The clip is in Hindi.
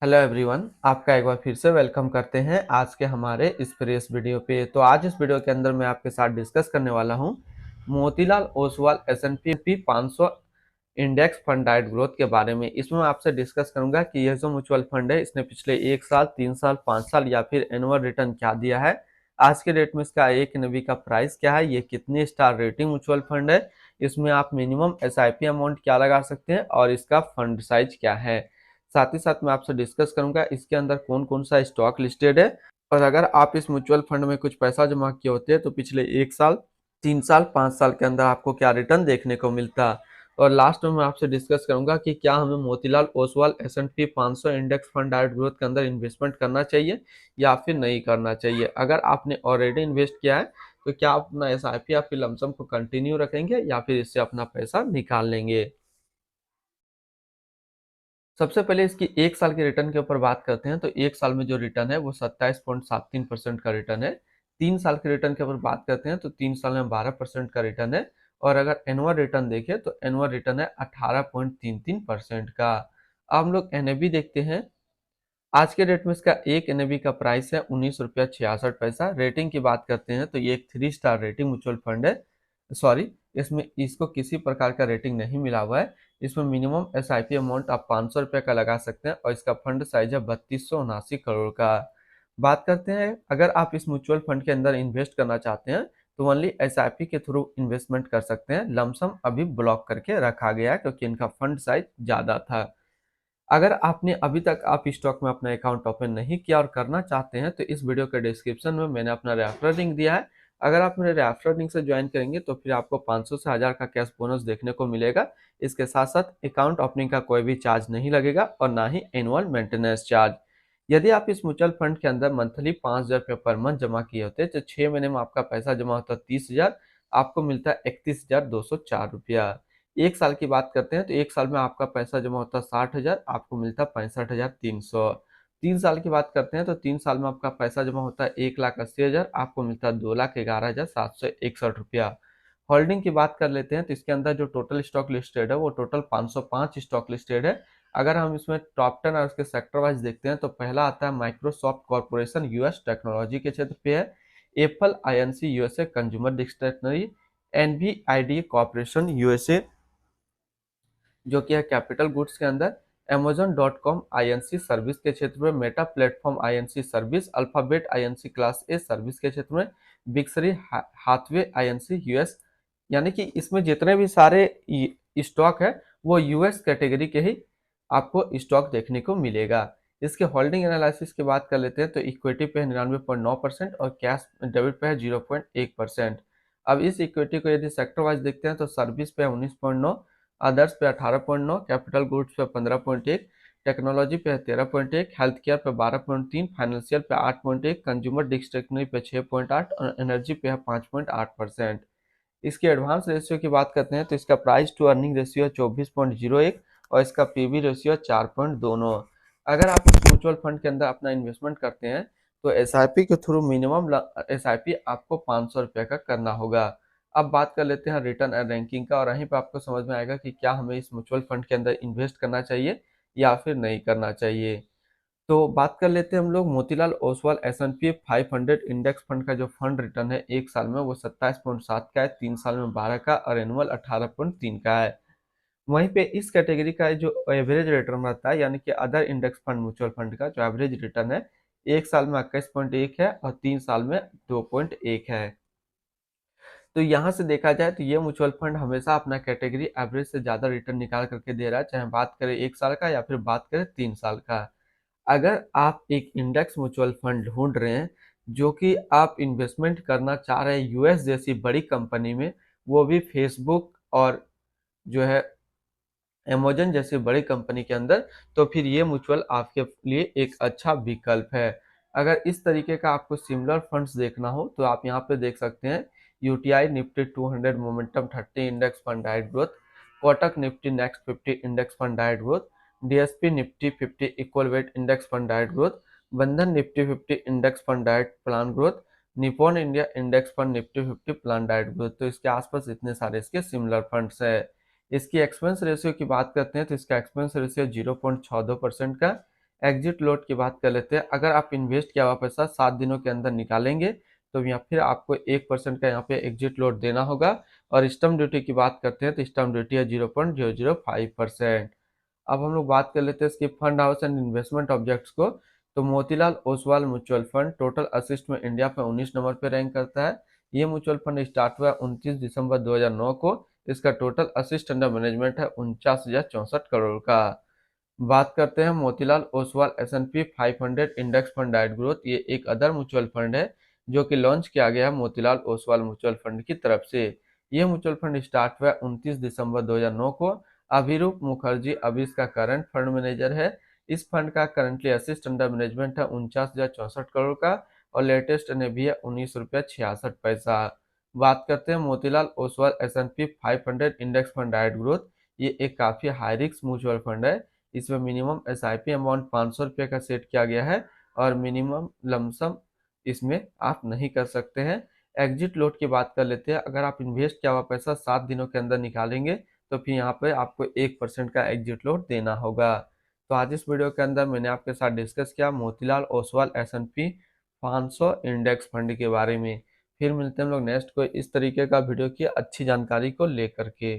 हेलो एवरीवन, आपका एक बार फिर से वेलकम करते हैं आज के हमारे इस प्रेस वीडियो पे। तो आज इस वीडियो के अंदर मैं आपके साथ डिस्कस करने वाला हूं Motilal Oswal S&P 500 index fund डाइट ग्रोथ के बारे में। इसमें मैं आपसे डिस्कस करूंगा कि यह जो म्यूचुअल फंड है इसने पिछले 1 साल, 3 साल, 5 साल या फिर एनुअल रिटर्न क्या दिया है, आज के डेट में इसका एक एनएवी का प्राइस क्या है, ये कितने स्टार रेटिंग म्यूचुअल फंड है, इसमें आप मिनिमम SIP अमाउंट क्या लगा सकते हैं और इसका फंड साइज क्या है। साथ ही साथ मैं आपसे डिस्कस करूंगा इसके अंदर कौन कौन सा स्टॉक लिस्टेड है, और अगर आप इस म्यूचुअल फंड में कुछ पैसा जमा किए होते हैं तो पिछले 1 साल, 3 साल, 5 साल के अंदर आपको क्या रिटर्न देखने को मिलता। और लास्ट में मैं आपसे डिस्कस करूंगा कि क्या हमें Motilal Oswal S&P 500 index fund डाइट ग्रोथ के अंदर इन्वेस्टमेंट करना चाहिए या फिर नहीं करना चाहिए। अगर आपने ऑलरेडी इन्वेस्ट किया है तो क्या आप अपना SIP या फिर लमसम को कंटिन्यू रखेंगे या फिर इससे अपना पैसा निकाल लेंगे। सबसे पहले इसकी 1 साल के रिटर्न के ऊपर बात करते हैं। तो 1 साल में जो रिटर्न है वो 27.73% का रिटर्न है। 3 साल के रिटर्न के ऊपर बात करते हैं तो 3 साल में 12% का रिटर्न है। और अगर एनुअल रिटर्न देखें तो एनुअल रिटर्न है 18.33% का। अब हम लोग एनएवी देखते हैं। आज के डेट में इसका एक एनएवी का प्राइस है 19 रुपया 66 पैसा। रेटिंग की बात करते हैं तो ये एक 3 स्टार रेटिंग म्यूचुअल फंड है। सॉरी, इसमें इसको किसी प्रकार का रेटिंग नहीं मिला हुआ है। इसमें मिनिमम SIP अमाउंट आप 500 रुपये का लगा सकते हैं और इसका फंड साइज है 3279 करोड़ का। बात करते हैं, अगर आप इस म्यूचुअल फंड के अंदर इन्वेस्ट करना चाहते हैं तो ओनली SIP के थ्रू इन्वेस्टमेंट कर सकते हैं। लमसम अभी ब्लॉक करके रखा गया है क्योंकि इनका फंड साइज ज़्यादा था। अगर आपने अभी तक आप स्टॉक में अपना अकाउंट ओपन नहीं किया और करना चाहते हैं तो इस वीडियो के डिस्क्रिप्शन में मैंने अपना रेफरल लिंक दिया है। अगर आप मेरे रेफरल लिंक से ज्वाइन करेंगे तो फिर आपको 500 से 1000 का कैश बोनस देखने को मिलेगा। इसके साथ साथ अकाउंट ओपनिंग का कोई भी चार्ज नहीं लगेगा और ना ही एनुअल मेंटेनेंस चार्ज। यदि आप इस म्यूचुअल फंड के अंदर मंथली 5000 रुपये पर मंथ जमा किए होते हैं तो 6 महीने में आपका पैसा जमा होता है 30 हजार, आपको मिलता है 31,204 रुपया। 1 साल की बात करते हैं तो 1 साल में आपका पैसा जमा होता है 60 हजार, आपको मिलता है 65,300। 3 साल की बात करते हैं तो 3 साल में आपका पैसा जमा होता है 1,80,000, आपको मिलता है 2,11,761 रुपया। होल्डिंग की बात कर लेते हैं तो इसके अंदर जो टोटल स्टॉक लिस्टेड है वो टोटल 505 स्टॉक लिस्टेड है। अगर हम इसमें टॉप 10 और उसके सेक्टर वाइज देखते हैं तो पहला आता है माइक्रोसॉफ्ट कॉर्पोरेशन यूएस टेक्नोलॉजी के क्षेत्र पे है, Apple INC USA consumer discretionary, NVIDIA corporation USA जो कि है कैपिटल गुड्स के अंदर, Amazon.com INC सर्विस के क्षेत्र में, Meta platform INC service, alphabet INC class a service के क्षेत्र में, बिक्सरी हाथवे INC यूएस। यानी कि इसमें जितने भी सारे स्टॉक है वो यूएस कैटेगरी के ही आपको स्टॉक देखने को मिलेगा। इसके होल्डिंग एनालिसिस की बात कर लेते हैं तो इक्विटी पे है 99.9% और कैश डेबिट पे है 0.1%। अब इस इक्विटी को यदि सेक्टर वाइज देखते हैं तो सर्विस पे है 19.9, अदर्स पे 18.9, कैपिटल गुड्स पे 15.1, टेक्नोलॉजी पे है 13.1, हेल्थ केयर पे 12.3, फाइनेंशियल पे 8.1, कंज्यूमर डिस्क्रिशनरी पे 6.8 और एनर्जी पे है 5.8%। इसकी एडवांस रेशियो की बात करते हैं तो इसका प्राइस टू अर्निंग रेशियो 24.01 और इसका पीवी रेशियो 4.29। अगर आप इस म्यूचुअल फंड के अंदर अपना इन्वेस्टमेंट करते हैं तो SIP के थ्रू मिनिमम SIP आपको 500 रुपये का करना होगा। अब बात कर लेते हैं रिटर्न एंड रैंकिंग का, और वहीं पर आपको समझ में आएगा कि क्या हमें इस म्यूचुअल फंड के अंदर इन्वेस्ट करना चाहिए या फिर नहीं करना चाहिए। तो बात कर लेते हैं हम लोग Motilal Oswal S&P 500 index fund का जो फंड रिटर्न है 1 साल में वो 27.7 का है, 3 साल में 12 का और एनुअल 18.3 का है। वहीं पे इस कैटेगरी का जो एवरेज रिटर्न रहता है, यानी कि other index fund mutual fund का जो एवरेज रिटर्न है 1 साल में 21.1 है और 3 साल में 2.1 है। तो यहाँ से देखा जाए तो ये म्यूचुअल फंड हमेशा अपना कैटेगरी एवरेज से ज़्यादा रिटर्न निकाल करके दे रहा है, चाहे बात करें 1 साल का या फिर बात करें 3 साल का। अगर आप एक इंडेक्स म्यूचुअल फंड ढूंढ रहे हैं जो कि आप इन्वेस्टमेंट करना चाह रहे हैं यूएस जैसी बड़ी कंपनी में, वो भी फेसबुक और जो है अमेज़न जैसी बड़ी कंपनी के अंदर, तो फिर ये म्यूचुअल आपके लिए एक अच्छा विकल्प है। अगर इस तरीके का आपको सिमिलर फंड्स देखना हो तो आप यहाँ पे देख सकते हैं UTI Nifty 200 momentum 30 index fund डाइट growth, Kotak Nifty next 50 index fund डाइट growth, DSP Nifty 50 equal weight index fund डाइट growth, Bandhan Nifty 50 index fund डाइट plan growth, Nippon India index fund Nifty 50 plan डाइट ग्रोथ। तो इसके आसपास इतने सारे इसके सिमिलर फंड्स है। इसकी एक्सपेंस रेशियो की बात करते हैं तो इसका एक्सपेंस रेशियो 0.62% का, एग्जिट लोड की बात कर लेते हैं। अगर आप इन्वेस्ट किया हुआ पैसा 7 दिनों के अंदर निकालेंगे तो या फिर आपको 1% का यहाँ पे एग्जिट लोड देना होगा। और स्टम्प ड्यूटी की बात करते हैं तो स्टम्प ड्यूटी है 0.005%। अब हम लोग बात कर लेते हैं इसके fund house and investment objects को। तो Motilal Oswal mutual fund total assist में इंडिया पे 19 नंबर पे रैंक करता है। ये म्यूचुअल फंड स्टार्ट हुआ 29 दिसंबर 2009 को। इसका टोटल असिस्ट अंडर मैनेजमेंट है 49,064 करोड़ का। बात करते हैं Motilal Oswal S&P 500 index fund डाइट ग्रोथ। ये एक अदर म्यूचुअल फंड है जो कि लॉन्च किया गया है मोतीलाल ओसवाल म्यूचुअल फंड की तरफ से। ये म्यूचुअल फंड स्टार्ट हुआ 29 दिसंबर 2009 को। अभिरूप मुखर्जी अभी इसका करंट फंड मैनेजर है। इस फंड का करंटली असिस्ट अंडर मैनेजमेंट है 49,064 करोड़ का। और लेटेस्ट भी है 19 रुपया 66 पैसा। बात करते हैं Motilal Oswal S&P 500 index fund डाइट ग्रोथ। ये एक काफी हाई रिस्क म्यूचुअल फंड है। इसमें मिनिमम एसआईपी अमाउंट 500 रुपये का सेट किया गया है और मिनिमम लमसम इसमें आप नहीं कर सकते हैं। एग्जिट लोड की बात कर लेते हैं। अगर आप इन्वेस्ट किया हुआ पैसा 7 दिनों के अंदर निकालेंगे तो फिर यहाँ पे आपको 1% का एग्जिट लोड देना होगा। तो आज इस वीडियो के अंदर मैंने आपके साथ डिस्कस किया Motilal Oswal S&P 500 index fund के बारे में। फिर मिलते हैं हम लोग नेक्स्ट कोई इस तरीके का वीडियो की अच्छी जानकारी को लेकर के।